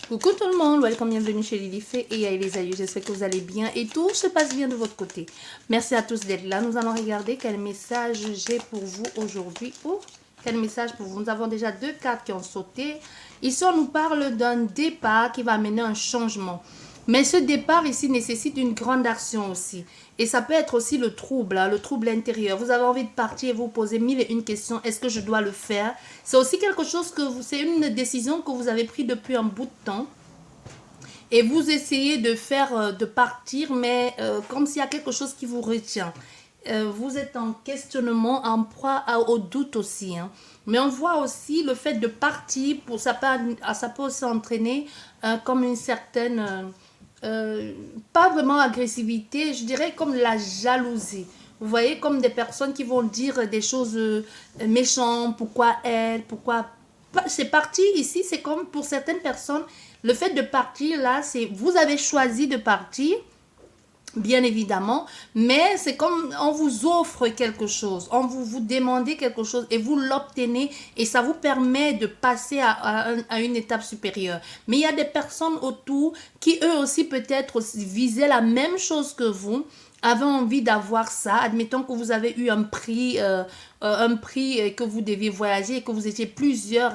Coucou tout le monde, welcome, bienvenue chez Lilifé et Elisaïe. J'espère que vous allez bien et tout se passe bien de votre côté. Merci à tous d'être là. Nous allons regarder quel message j'ai pour vous aujourd'hui. Oh, quel message pour vous. Nous avons déjà deux cartes qui ont sauté. Ici, on nous parle d'un départ qui va amener un changement. Mais ce départ ici nécessite une grande action aussi. Et ça peut être aussi le trouble intérieur. Vous avez envie de partir et vous posez mille et une questions. Est-ce que je dois le faire? C'est aussi quelque chose que c'est une décision que vous avez prise depuis un bout de temps. Et vous essayez de faire, de partir, mais comme s'il y a quelque chose qui vous retient. Vous êtes en questionnement, en proie au doute aussi. Hein. Mais on voit aussi le fait de partir, ça peut aussi entraîner comme une certaine... pas vraiment agressivité, je dirais comme la jalousie. Vous voyez, comme des personnes qui vont dire des choses méchantes, pourquoi elle, pourquoi... C'est parti ici, c'est comme pour certaines personnes, le fait de partir là, c'est vous avez choisi de partir, bien évidemment, mais c'est comme on vous offre quelque chose, on vous demandez quelque chose et vous l'obtenez et ça vous permet de passer à une étape supérieure. Mais il y a des personnes autour qui eux aussi peut-être visaient la même chose que vous, avaient envie d'avoir ça. Admettons que vous avez eu un prix que vous deviez voyager et que vous étiez plusieurs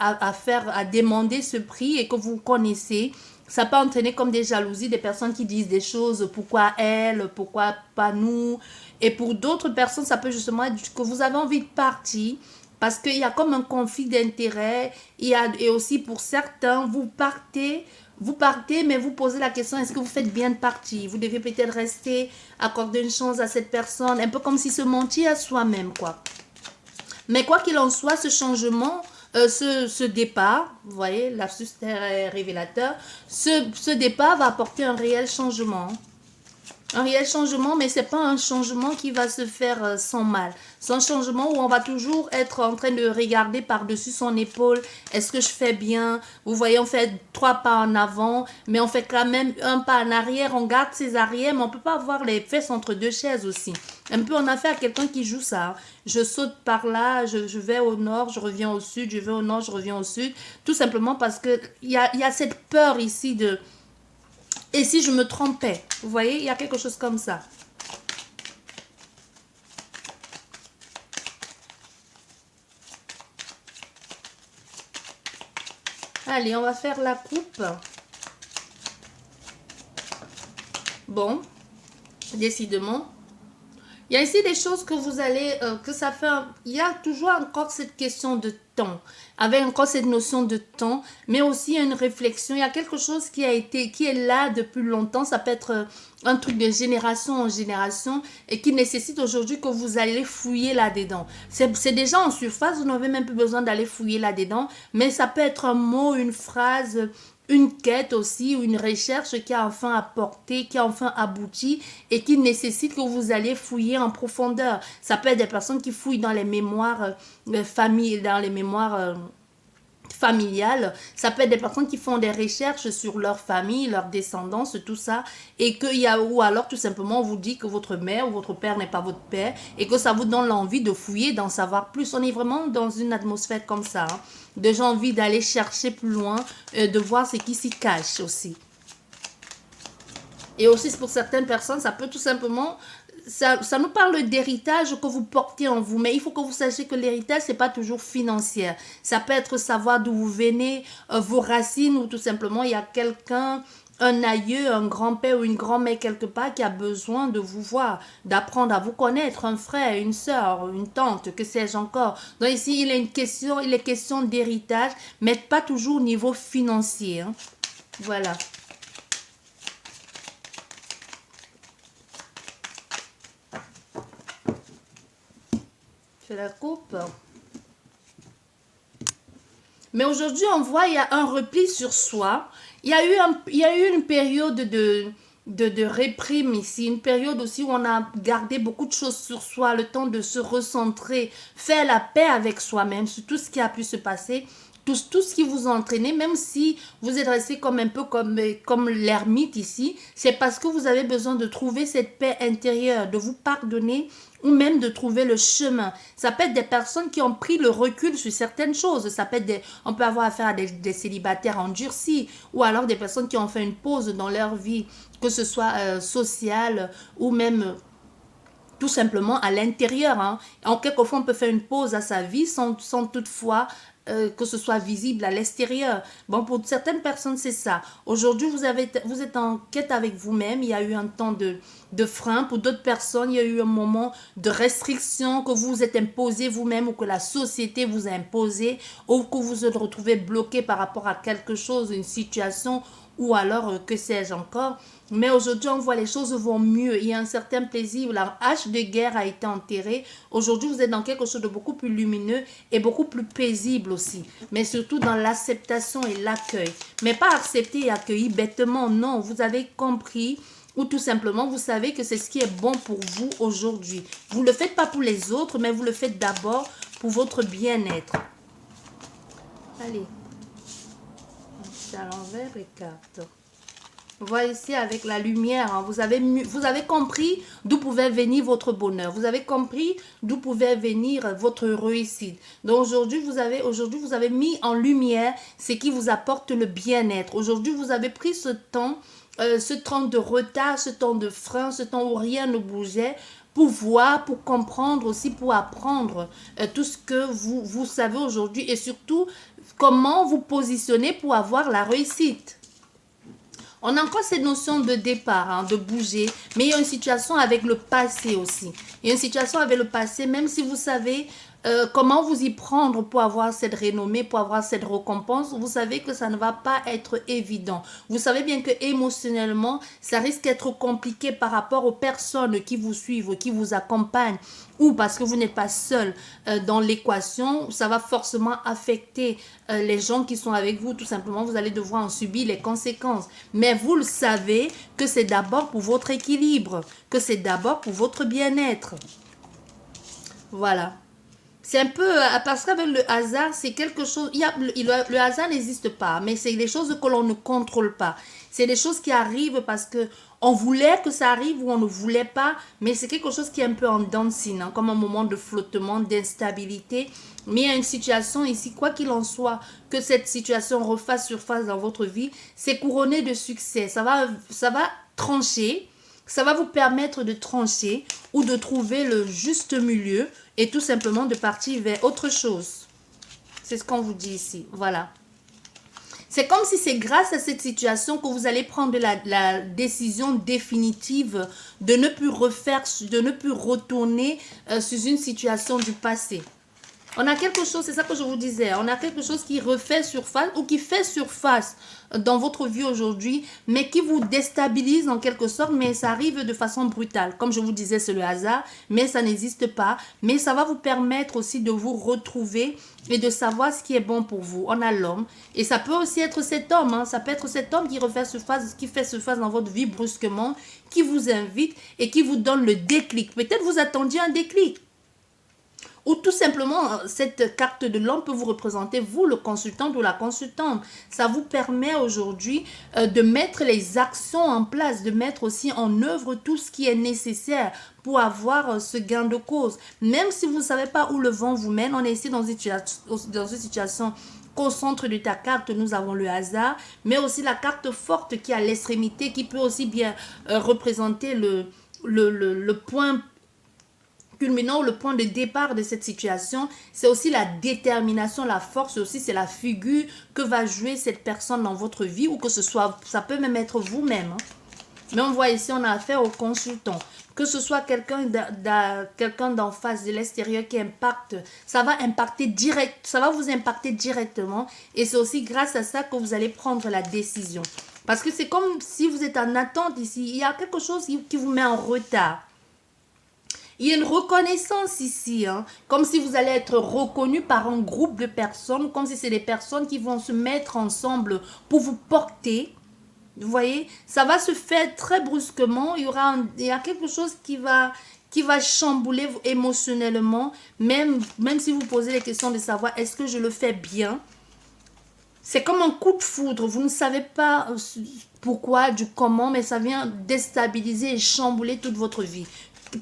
à demander ce prix et que vous connaissez. Ça peut entraîner comme des jalousies, des personnes qui disent des choses, pourquoi elle, pourquoi pas nous. Et pour d'autres personnes, ça peut justement être que vous avez envie de partir parce qu'il y a comme un conflit d'intérêts. Et aussi pour certains, vous partez, mais vous posez la question, est-ce que vous faites bien de partir? Vous devez peut-être rester, accorder une chance à cette personne, un peu comme si se mentir à soi-même, quoi. Mais quoi qu'il en soit, ce changement... ce départ, vous voyez, l'astuce est révélateur, ce départ va apporter un réel changement. Un réel changement, mais ce n'est pas un changement qui va se faire sans mal. C'est un changement où on va toujours être en train de regarder par-dessus son épaule. Est-ce que je fais bien? Vous voyez, on fait 3 pas en avant, mais on fait quand même un pas en arrière. On garde ses arrières, mais on ne peut pas avoir les fesses entre deux chaises aussi. Un peu, on a affaire à quelqu'un qui joue ça. Je saute par là, je vais au nord, je reviens au sud, je vais au nord, je reviens au sud. Tout simplement parce qu'il y a cette peur ici de... Et si je me trompais? Vous voyez, il y a quelque chose comme ça. Allez, on va faire la coupe. Bon, décidément. Il y a ici des choses que vous allez, que ça fait, il y a toujours encore cette question de temps, avec encore cette notion de temps, mais aussi il y a une réflexion, il y a quelque chose qui est là depuis longtemps, ça peut être un truc de génération en génération et qui nécessite aujourd'hui que vous allez fouiller là-dedans. C'est déjà en surface, vous n'avez même plus besoin d'aller fouiller là-dedans, mais ça peut être un mot, une phrase, une quête aussi ou une recherche qui a enfin apporté, qui a enfin abouti et qui nécessite que vous allez fouiller en profondeur. Ça peut être des personnes qui fouillent dans les mémoires dans les mémoires familiales. Ça peut être des personnes qui font des recherches sur leur famille, leur descendance, tout ça. Et ou alors tout simplement on vous dit que votre mère ou votre père n'est pas votre père et que ça vous donne l'envie de fouiller, d'en savoir plus. On est vraiment dans une atmosphère comme ça. Hein. De gens envie d'aller chercher plus loin, de voir ce qui s'y cache aussi. Et aussi pour certaines personnes, ça peut tout simplement... Ça nous parle d'héritage que vous portez en vous, mais il faut que vous sachiez que l'héritage, ce n'est pas toujours financier. Ça peut être savoir d'où vous venez, vos racines, ou tout simplement, il y a quelqu'un, un aïeux, un grand-père ou une grand-mère quelque part qui a besoin de vous voir, d'apprendre à vous connaître, un frère, une soeur, une tante, que sais-je encore. Donc ici, il est question d'héritage, mais pas toujours au niveau financier. Hein. Voilà. Je la coupe. Mais aujourd'hui, on voit il y a un repli sur soi. Il y a eu une période de réprime ici, une période aussi où on a gardé beaucoup de choses sur soi, le temps de se recentrer, faire la paix avec soi-même sur tout ce qui a pu se passer. Tout ce qui vous a entraîné, même si vous êtes resté comme un peu comme l'ermite ici, c'est parce que vous avez besoin de trouver cette paix intérieure, de vous pardonner ou même de trouver le chemin. Ça peut être des personnes qui ont pris le recul sur certaines choses. Ça peut être on peut avoir affaire à des célibataires endurcis ou alors des personnes qui ont fait une pause dans leur vie, que ce soit sociale ou même tout simplement à l'intérieur. Hein. En quelquefois, on peut faire une pause à sa vie sans toutefois que ce soit visible à l'extérieur. Bon, pour certaines personnes, c'est ça. Aujourd'hui, vous êtes en quête avec vous-même. Il y a eu un temps de frein. Pour d'autres personnes, il y a eu un moment de restriction que vous vous êtes imposé vous-même ou que la société vous a imposé ou que vous vous retrouvez bloqué par rapport à quelque chose, une situation ou alors que sais-je encore. Mais aujourd'hui, on voit les choses vont mieux. Il y a un certain plaisir. La hache de guerre a été enterrée. Aujourd'hui, vous êtes dans quelque chose de beaucoup plus lumineux et beaucoup plus paisible aussi. Mais surtout dans l'acceptation et l'accueil. Mais pas accepter et accueillir bêtement. Non, vous avez compris ou tout simplement, vous savez que c'est ce qui est bon pour vous aujourd'hui. Vous ne le faites pas pour les autres, mais vous le faites d'abord pour votre bien-être. Allez. C'est à l'envers les cartes. Voilà ici avec la lumière, hein. Vous avez compris d'où pouvait venir votre bonheur. Vous avez compris d'où pouvait venir votre réussite. Donc aujourd'hui, vous avez mis en lumière ce qui vous apporte le bien-être. Aujourd'hui, vous avez pris ce temps de retard, ce temps de frein, ce temps où rien ne bougeait, pour voir, pour comprendre aussi, pour apprendre tout ce que vous savez aujourd'hui et surtout comment vous positionner pour avoir la réussite. On a encore cette notion de départ, hein, de bouger, mais il y a une situation avec le passé aussi. Il y a une situation avec le passé, même si vous savez comment vous y prendre pour avoir cette renommée, pour avoir cette récompense, vous savez que ça ne va pas être évident. Vous savez bien que émotionnellement, ça risque d'être compliqué par rapport aux personnes qui vous suivent, qui vous accompagnent, ou parce que vous n'êtes pas seul dans l'équation, ça va forcément affecter les gens qui sont avec vous. Tout simplement, vous allez devoir en subir les conséquences. Mais vous le savez que c'est d'abord pour votre équilibre, que c'est d'abord pour votre bien-être. Voilà. C'est un peu, parce qu'avec le hasard, c'est quelque chose, le hasard n'existe pas, mais c'est des choses que l'on ne contrôle pas. C'est des choses qui arrivent parce que on voulait que ça arrive ou on ne voulait pas, mais c'est quelque chose qui est un peu en dents de scie, hein, comme un moment de flottement, d'instabilité. Mais il y a une situation ici, quoi qu'il en soit, que cette situation refasse surface dans votre vie, c'est couronné de succès. Ça va trancher. Ça va vous permettre de trancher ou de trouver le juste milieu et tout simplement de partir vers autre chose. C'est ce qu'on vous dit ici. Voilà. C'est comme si c'est grâce à cette situation que vous allez prendre la décision définitive de ne plus refaire, de ne plus retourner sur une situation du passé. On a quelque chose, c'est ça que je vous disais, on a quelque chose qui refait surface ou qui fait surface dans votre vie aujourd'hui, mais qui vous déstabilise en quelque sorte, mais ça arrive de façon brutale. Comme je vous disais, c'est le hasard, mais ça n'existe pas. Mais ça va vous permettre aussi de vous retrouver et de savoir ce qui est bon pour vous. On a l'homme, et ça peut aussi être cet homme, hein. Ça peut être cet homme qui refait surface, qui fait surface dans votre vie brusquement, qui vous invite et qui vous donne le déclic. Peut-être vous attendiez un déclic. Ou tout simplement, cette carte de l'homme peut vous représenter, vous, le consultant ou la consultante. Ça vous permet aujourd'hui de mettre les actions en place, de mettre aussi en œuvre tout ce qui est nécessaire pour avoir ce gain de cause. Même si vous ne savez pas où le vent vous mène, on est ici dans une situation qu'au centre de ta carte, nous avons le hasard, mais aussi la carte forte qui est à l'extrémité, qui peut aussi bien représenter le point culminant, le point de départ de cette situation. C'est aussi la détermination, la force aussi, c'est la figure que va jouer cette personne dans votre vie ou que ce soit, ça peut même être vous-même. Hein. Mais on voit ici, on a affaire au consultant. Que ce soit quelqu'un d'en face, de l'extérieur qui impacte, ça va impacter direct, ça va vous impacter directement. Et c'est aussi grâce à ça que vous allez prendre la décision. Parce que c'est comme si vous êtes en attente ici. Il y a quelque chose qui vous met en retard. Il y a une reconnaissance ici, hein, comme si vous allez être reconnu par un groupe de personnes, comme si c'est des personnes qui vont se mettre ensemble pour vous porter. Vous voyez, ça va se faire très brusquement. Il y a quelque chose qui va chambouler émotionnellement, même si vous posez les questions de savoir est-ce que je le fais bien. C'est comme un coup de foudre. Vous ne savez pas pourquoi, du comment, mais ça vient déstabiliser et chambouler toute votre vie.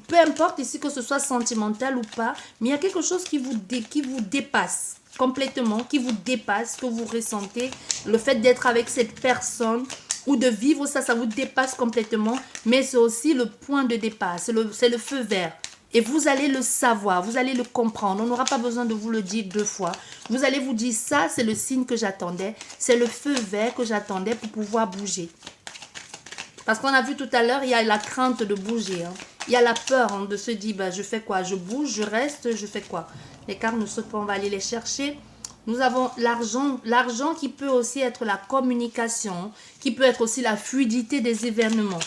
peu importe ici que ce soit sentimental ou pas, mais il y a quelque chose qui vous dépasse complètement, qui vous dépasse, que vous ressentez. Le fait d'être avec cette personne ou de vivre ça, ça vous dépasse complètement, mais c'est aussi le point de départ, c'est le feu vert. Et vous allez le savoir, vous allez le comprendre. On n'aura pas besoin de vous le dire 2 fois. Vous allez vous dire, ça, c'est le signe que j'attendais. C'est le feu vert que j'attendais pour pouvoir bouger. Parce qu'on a vu tout à l'heure, il y a la crainte de bouger. Hein. Il y a la peur hein, de se dire, bah, je fais quoi? Je bouge, je reste, je fais quoi? Les cartes ne sautent pas, on va aller les chercher. Nous avons l'argent. L'argent qui peut aussi être la communication, qui peut être aussi la fluidité des événements.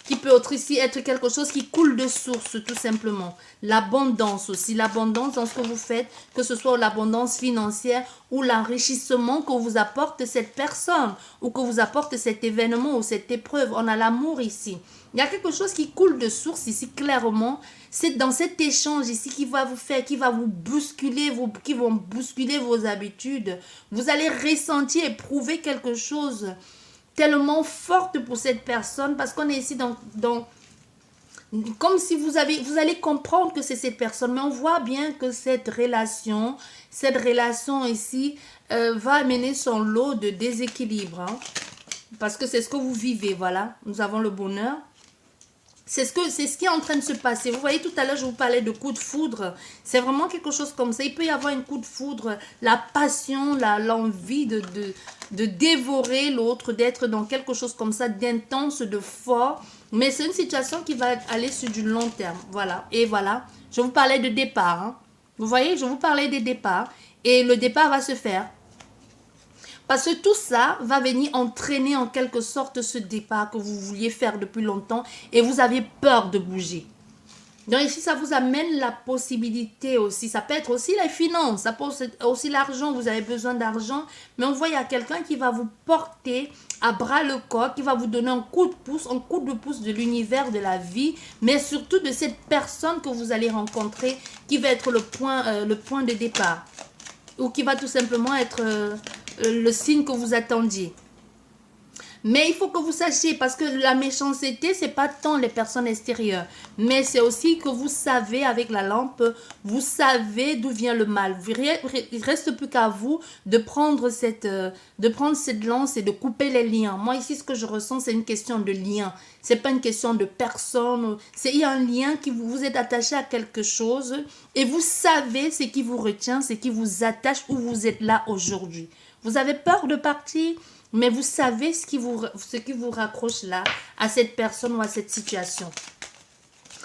Qui peut aussi être quelque chose qui coule de source, tout simplement. L'abondance aussi, l'abondance dans ce que vous faites, que ce soit l'abondance financière ou l'enrichissement que vous apporte cette personne ou que vous apporte cet événement ou cette épreuve. On a l'amour ici. Il y a quelque chose qui coule de source ici, clairement. C'est dans cet échange ici qui va vous faire, qui va vous bousculer, qui vont bousculer vos habitudes. Vous allez ressentir, éprouver quelque chose tellement forte pour cette personne parce qu'on est ici comme si vous allez comprendre que c'est cette personne, mais on voit bien que cette relation ici va amener son lot de déséquilibre hein, parce que c'est ce que vous vivez. Voilà, nous avons le bonheur. C'est ce qui est en train de se passer. Vous voyez, tout à l'heure, je vous parlais de coup de foudre. C'est vraiment quelque chose comme ça. Il peut y avoir un coup de foudre, la passion, l'envie de dévorer l'autre, d'être dans quelque chose comme ça, d'intense, de fort. Mais c'est une situation qui va aller sur du long terme. Voilà. Et voilà, je vous parlais de départ. Hein. Vous voyez, je vous parlais des départs. Et le départ va se faire. Parce que tout ça va venir entraîner en quelque sorte ce départ que vous vouliez faire depuis longtemps et vous avez peur de bouger. Donc ici, ça vous amène la possibilité aussi. Ça peut être aussi les finances, ça peut être aussi l'argent. Vous avez besoin d'argent, mais on voit il y a quelqu'un qui va vous porter à bras le corps, qui va vous donner un coup de pouce de l'univers, de la vie, mais surtout de cette personne que vous allez rencontrer qui va être le point de départ ou qui va tout simplement être le signe que vous attendiez. Mais il faut que vous sachiez, parce que la méchanceté, c'est pas tant les personnes extérieures, mais c'est aussi que vous savez avec la lampe, vous savez d'où vient le mal. Il reste plus qu'à vous de prendre cette lance et de couper les liens. Moi ici, ce que je ressens, c'est une question de lien. C'est pas une question de personne. Il y a un lien qui vous êtes attaché à quelque chose et vous savez ce qui vous retient, ce qui vous attache où vous êtes là aujourd'hui. Vous avez peur de partir, mais vous savez ce qui vous raccroche là, à cette personne ou à cette situation.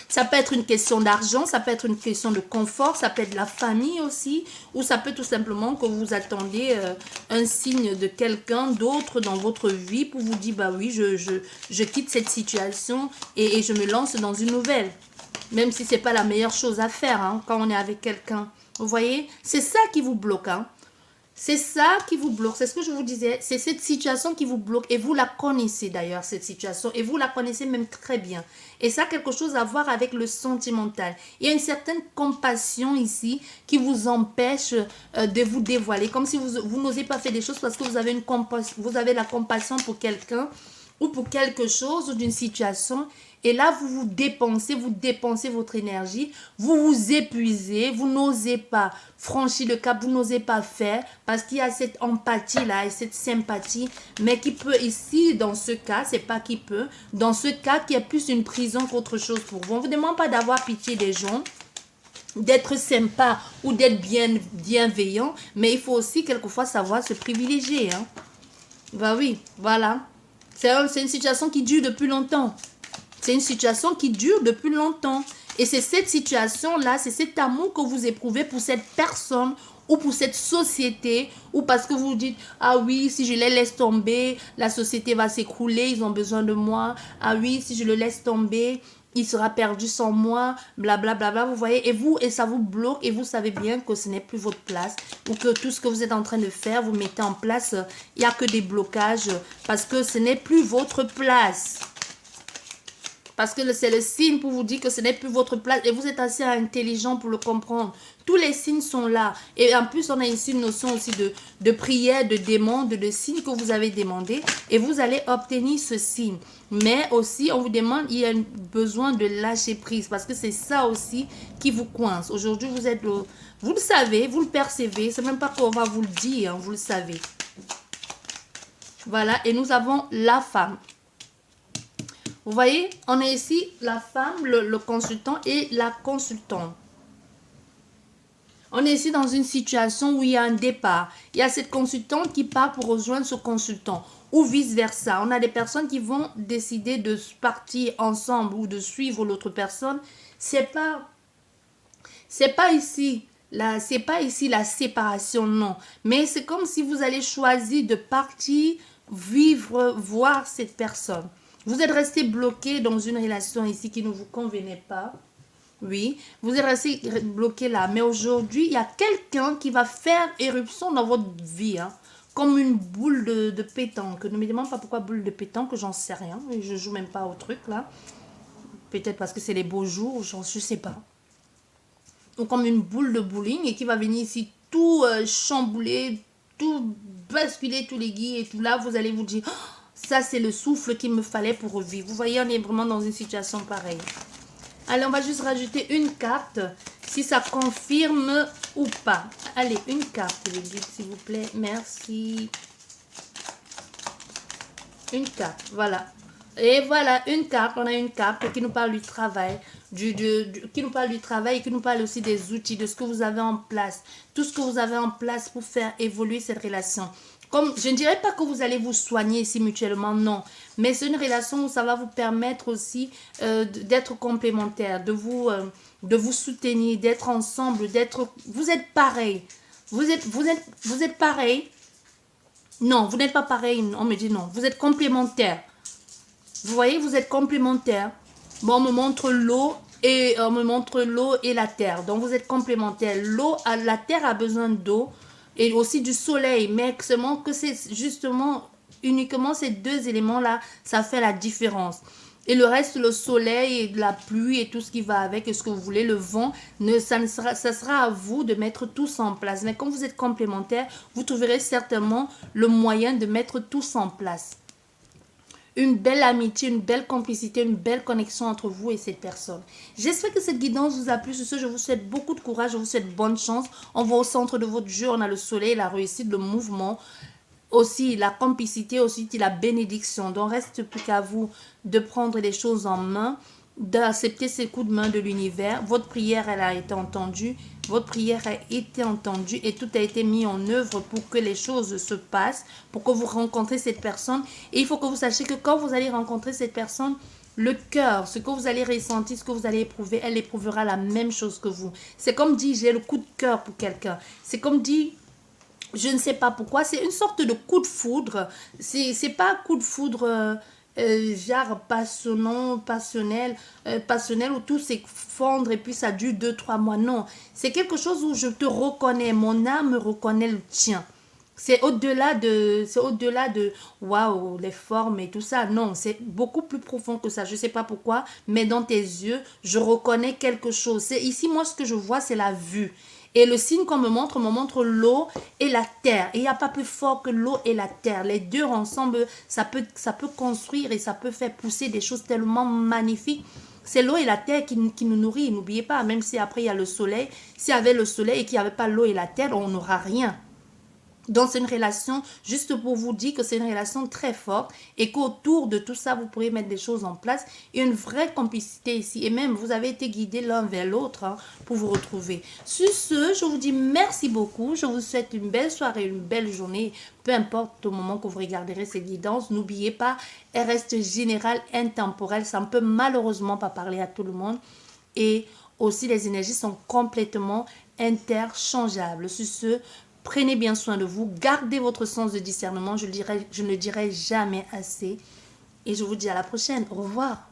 Ça peut être une question d'argent, ça peut être une question de confort, ça peut être la famille aussi, ou ça peut tout simplement que vous attendez un signe de quelqu'un d'autre dans votre vie pour vous dire, bah oui, je quitte cette situation et je me lance dans une nouvelle. Même si ce n'est pas la meilleure chose à faire hein, quand on est avec quelqu'un. Vous voyez, c'est ça qui vous bloque. Hein. C'est ça qui vous bloque, c'est ce que je vous disais, c'est cette situation qui vous bloque et vous la connaissez d'ailleurs, cette situation, et vous la connaissez même très bien. Et ça a quelque chose à voir avec le sentimental. Il y a une certaine compassion ici qui vous empêche de vous dévoiler, comme si vous n'osez pas faire des choses parce que vous avez la compassion pour quelqu'un ou pour quelque chose ou d'une situation. Et là, vous dépensez votre énergie, vous vous épuisez, vous n'osez pas franchir le cap, vous n'osez pas faire parce qu'il y a cette empathie-là et cette sympathie, mais qui peut ici, dans ce cas, c'est pas qui peut, dans ce cas, qui est plus une prison qu'autre chose pour vous. On ne vous demande pas d'avoir pitié des gens, d'être sympa ou d'être bienveillant, mais il faut aussi quelquefois savoir se privilégier. Hein. Bah oui, voilà. C'est une situation qui dure depuis longtemps. C'est une situation qui dure depuis longtemps. Et c'est cette situation-là, c'est cet amour que vous éprouvez pour cette personne ou pour cette société, ou parce que vous dites, ah oui, si je les laisse tomber, la société va s'écrouler, ils ont besoin de moi. Ah oui, si je le laisse tomber, il sera perdu sans moi, blablabla, bla, bla, vous voyez. Et ça vous bloque et vous savez bien que ce n'est plus votre place ou que tout ce que vous êtes en train de faire, vous mettez en place, il n'y a que des blocages parce que ce n'est plus votre place. Parce que c'est le signe pour vous dire que ce n'est plus votre place et vous êtes assez intelligent pour le comprendre. Tous les signes sont là. Et en plus, on a ici une notion aussi de prière, de demande, de signe que vous avez demandé. Et vous allez obtenir ce signe. Mais aussi, on vous demande, il y a besoin de lâcher prise. Parce que c'est ça aussi qui vous coince. Aujourd'hui, vous le savez, vous le percevez. C'est même pas qu'on va vous le dire, hein, vous le savez. Voilà, et nous avons la femme. Vous voyez, on a ici la femme, le consultant et la consultante. On est ici dans une situation où il y a un départ. Il y a cette consultante qui part pour rejoindre ce consultant ou vice-versa. On a des personnes qui vont décider de partir ensemble ou de suivre l'autre personne. C'est pas ici la séparation, non. Mais c'est comme si vous allez choisir de partir, vivre, voir cette personne. Vous êtes resté bloqué dans une relation ici qui ne vous convenait pas. Oui, vous êtes resté bloqué là. Mais aujourd'hui, il y a quelqu'un qui va faire éruption dans votre vie. Hein, comme une boule de pétanque. Ne me demande pas pourquoi boule de pétanque, j'en sais rien. Je joue même pas au truc là. Peut-être parce que c'est les beaux jours, je sais pas. Ou comme une boule de bowling et qui va venir ici tout chambouler, tout basculer tous les guilles et tout là. Vous allez vous dire, oh, ça c'est le souffle qu'il me fallait pour revivre. Vous voyez, on est vraiment dans une situation pareille. Allez, on va juste rajouter une carte, si ça confirme ou pas. Allez, une carte, le guide, s'il vous plaît. Merci. Une carte, voilà. Et voilà, une carte, on a une carte qui nous parle du travail, qui nous parle du travail et qui nous parle aussi des outils, de ce que vous avez en place. Tout ce que vous avez en place pour faire évoluer cette relation. Comme, je ne dirais pas que vous allez vous soigner ici mutuellement, non. Mais c'est une relation où ça va vous permettre aussi d'être complémentaire, de vous soutenir, d'être ensemble, vous êtes pareil. Vous êtes pareil. Non, vous n'êtes pas pareil. On me dit non. Vous êtes complémentaire. Vous voyez, vous êtes complémentaire. Bon, on me montre l'eau et la terre. Donc, vous êtes complémentaire. La terre a besoin d'eau et aussi du soleil. Mais seulement que c'est justement uniquement ces deux éléments-là, ça fait la différence. Et le reste, le soleil et la pluie et tout ce qui va avec, et ce que vous voulez, le vent, ça sera à vous de mettre tout ça en place. Mais quand vous êtes complémentaire, vous trouverez certainement le moyen de mettre tout ça en place. Une belle amitié, une belle complicité, une belle connexion entre vous et cette personne. J'espère que cette guidance vous a plu. Sur ce, je vous souhaite beaucoup de courage, je vous souhaite bonne chance. On va au centre de votre jeu, on a le soleil, la réussite, le mouvement, aussi la complicité, aussi la bénédiction. Donc, reste plus qu'à vous de prendre les choses en main, d'accepter ces coups de main de l'univers. Votre prière, elle a été entendue. Votre prière a été entendue et tout a été mis en œuvre pour que les choses se passent, pour que vous rencontrez cette personne. Et il faut que vous sachiez que quand vous allez rencontrer cette personne, le cœur, ce que vous allez ressentir, ce que vous allez éprouver, elle éprouvera la même chose que vous. C'est comme dit, j'ai le coup de cœur pour quelqu'un. C'est comme dit, je ne sais pas pourquoi, c'est une sorte de coup de foudre. C'est pas un coup de foudre genre passionnel où tout s'effondre et puis ça dure 2-3 mois. Non, c'est quelque chose où je te reconnais, mon âme reconnaît le tien. C'est au-delà de waouh, les formes et tout ça. Non, c'est beaucoup plus profond que ça. Je ne sais pas pourquoi, mais dans tes yeux, je reconnais quelque chose. C'est ici, moi, ce que je vois, c'est la vue. Et le signe qu'on me montre l'eau et la terre. Et il n'y a pas plus fort que l'eau et la terre. Les deux ensemble, ça peut construire et ça peut faire pousser des choses tellement magnifiques. C'est l'eau et la terre qui nous nourrit. N'oubliez pas, même si après il y a le soleil. S'il y avait le soleil et qu'il n'y avait pas l'eau et la terre, on n'aura rien. Donc, c'est une relation, juste pour vous dire que c'est une relation très forte et qu'autour de tout ça, vous pourrez mettre des choses en place. Et une vraie complicité ici. Et même, vous avez été guidés l'un vers l'autre pour vous retrouver. Sur ce, je vous dis merci beaucoup. Je vous souhaite une belle soirée, une belle journée. Peu importe au moment que vous regarderez ces guidances, n'oubliez pas, elles restent générales, intemporelles. Ça ne peut malheureusement pas parler à tout le monde. Et aussi, les énergies sont complètement interchangeables. Sur ce, prenez bien soin de vous, gardez votre sens de discernement, je ne le dirai jamais assez. Et je vous dis à la prochaine, au revoir.